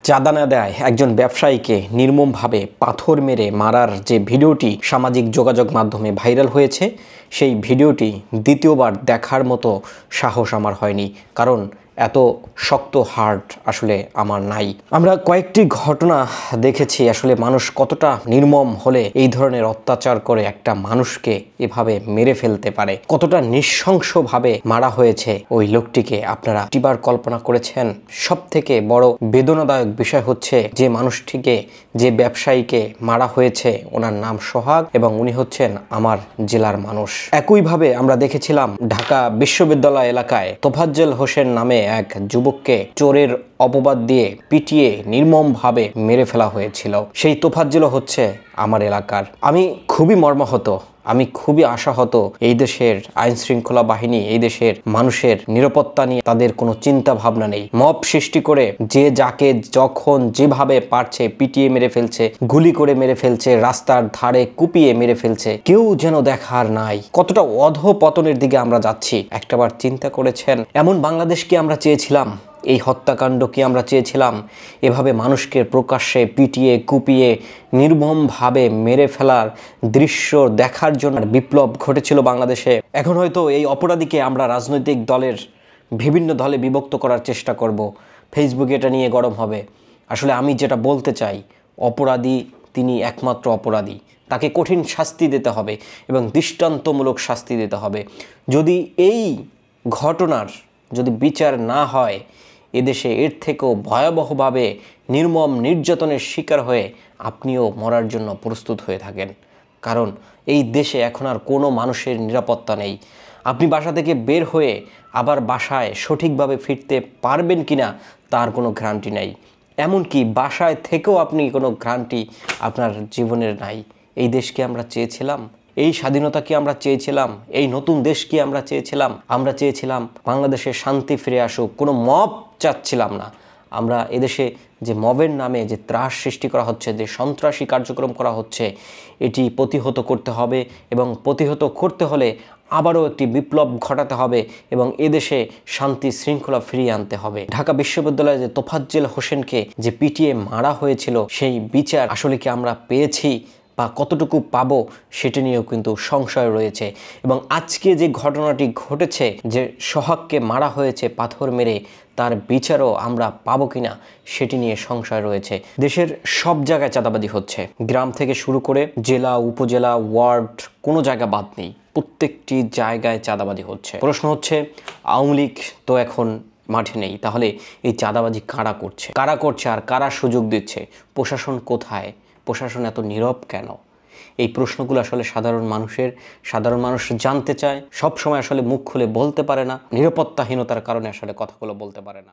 চাঁদা না দেয় একজন ব্যবসায়ীকে নির্মমভাবে পাথর মেরে মারার যে ভিডিওটি সামাজিক যোগাযোগ মাধ্যমে ভাইরাল হয়েছে, সেই ভিডিওটি দ্বিতীয়বার দেখার মতো সাহস আমার হয়নি, কারণ এত শক্ত হার্ট আসলে আমার নাই। আমরা কয়েকটি ঘটনা দেখেছি আসলে মানুষ কতটা নির্মম হলে এই ধরনের অত্যাচার করে একটা মানুষকে এভাবে মেরে ফেলতে পারে, কতটা নৃশংসভাবে মারা হয়েছে ওই লোকটিকে। আপনারা একটিবার কল্পনা করেছেন? সব থেকে বড় বেদনাদায়ক বিষয় হচ্ছে যে মানুষটিকে, যে ব্যবসায়ীকে মারা হয়েছে, ওনার নাম সোহাগ এবং উনি হচ্ছেন আমার জেলার মানুষ। একইভাবে আমরা দেখেছিলাম ঢাকা বিশ্ববিদ্যালয় এলাকায় তোফাজ্জল হোসেন নামে এক যুবককে চোরের অপবাদ দিয়ে পিটিয়ে নির্মমভাবে মেরে ফেলা হয়েছিল। সেই তোফাজ্জল হচ্ছে আমার এলাকার। আমি খুবই মর্মাহত, আমি খুবই আশাহত। এই দেশের আইন শৃঙ্খলা বাহিনী, এই দেশের মানুষের নিরাপত্তা নিয়ে তাদের কোনো চিন্তা ভাবনা নেই। মব সৃষ্টি করে যে যাকে যখন যেভাবে পারছে পিটিয়ে মেরে ফেলছে, গুলি করে মেরে ফেলছে, রাস্তার ধারে কুপিয়ে মেরে ফেলছে, কেউ যেন দেখার নাই। কতটা অধঃপতনের দিকে আমরা যাচ্ছি একটাবার চিন্তা করেছেন? এমন বাংলাদেশ কি আমরা চেয়েছিলাম? এই হত্যাকাণ্ড কি আমরা চেয়েছিলাম? এভাবে মানুষকে প্রকাশ্যে পিটিয়ে কুপিয়ে নির্মমভাবে মেরে ফেলার দৃশ্য দেখার জন্য বিপ্লব ঘটেছিল বাংলাদেশে। এখন হয়তো এই অপরাধীকে আমরা রাজনৈতিক দলের বিভিন্ন দলে বিভক্ত করার চেষ্টা করব, ফেসবুকে এটা নিয়ে গরম হবে। আসলে আমি যেটা বলতে চাই, অপরাধী তিনি একমাত্র অপরাধী, তাকে কঠিন শাস্তি দিতে হবে এবং দৃষ্টান্তমূলক শাস্তি দিতে হবে। যদি এই ঘটনার যদি বিচার না হয়, এদেশে এর থেকেও ভয়াবহভাবে নির্মম নির্যাতনের শিকার হয়ে আপনিও মরার জন্য প্রস্তুত হয়ে থাকেন। কারণ এই দেশে এখন আর কোনো মানুষের নিরাপত্তা নেই। আপনি বাসা থেকে বের হয়ে আবার বাসায় সঠিকভাবে ফিরতে পারবেন কিনা তার কোনো গ্যারান্টি নাই। এমনকি বাসায় থেকেও আপনি কোনো গ্যারান্টি আপনার জীবনের নাই। এই দেশকে আমরা চেয়েছিলাম? এই স্বাধীনতা কি আমরা চেয়েছিলাম? এই নতুন দেশ কি আমরা চেয়েছিলাম? আমরা চেয়েছিলাম বাংলাদেশে শান্তি ফিরে আসুক, কোনো মব চাচ্ছিলাম না। আমরা এদেশে যে মবের নামে যে ত্রাস সৃষ্টি করা হচ্ছে, যে সন্ত্রাসী কার্যক্রম করা হচ্ছে, এটি প্রতিহত করতে হবে এবং প্রতিহত করতে হলে আবারও একটি বিপ্লব ঘটাতে হবে এবং এদেশে শান্তি শৃঙ্খলা ফিরিয়ে আনতে হবে। ঢাকা বিশ্ববিদ্যালয়ে যে তোফাজ্জল হোসেনকে যে পিটিয়ে মারা হয়েছিল, সেই বিচার আসলে কি আমরা পেয়েছি বা কতটুকু পাবো সেটি নিয়েও কিন্তু সংশয় রয়েছে। এবং আজকে যে ঘটনাটি ঘটেছে, যে সোহাগকে মারা হয়েছে পাথর মেরে, তার বিচারও আমরা পাবো কিনা সেটি নিয়ে সংশয় রয়েছে। দেশের সব জায়গায় চাঁদাবাজি হচ্ছে, গ্রাম থেকে শুরু করে জেলা, উপজেলা, ওয়ার্ড, কোনো জায়গা বাদ নেই, প্রত্যেকটি জায়গায় চাঁদাবাজি হচ্ছে। প্রশ্ন হচ্ছে, আওয়ামী লীগ তো এখন মাঠে নেই, তাহলে এই চাঁদাবাজি কারা করছে? কারা করছে আর কারা সুযোগ দিচ্ছে? প্রশাসন কোথায়? প্রশাসন এত নীরব কেন? এই প্রশ্নগুলো আসলে সাধারণ মানুষ জানতে চায়। সব সময় আসলে মুখ খুলে বলতে পারে না, নিরাপত্তাহীনতার কারণে আসলে কথাগুলো বলতে পারে না।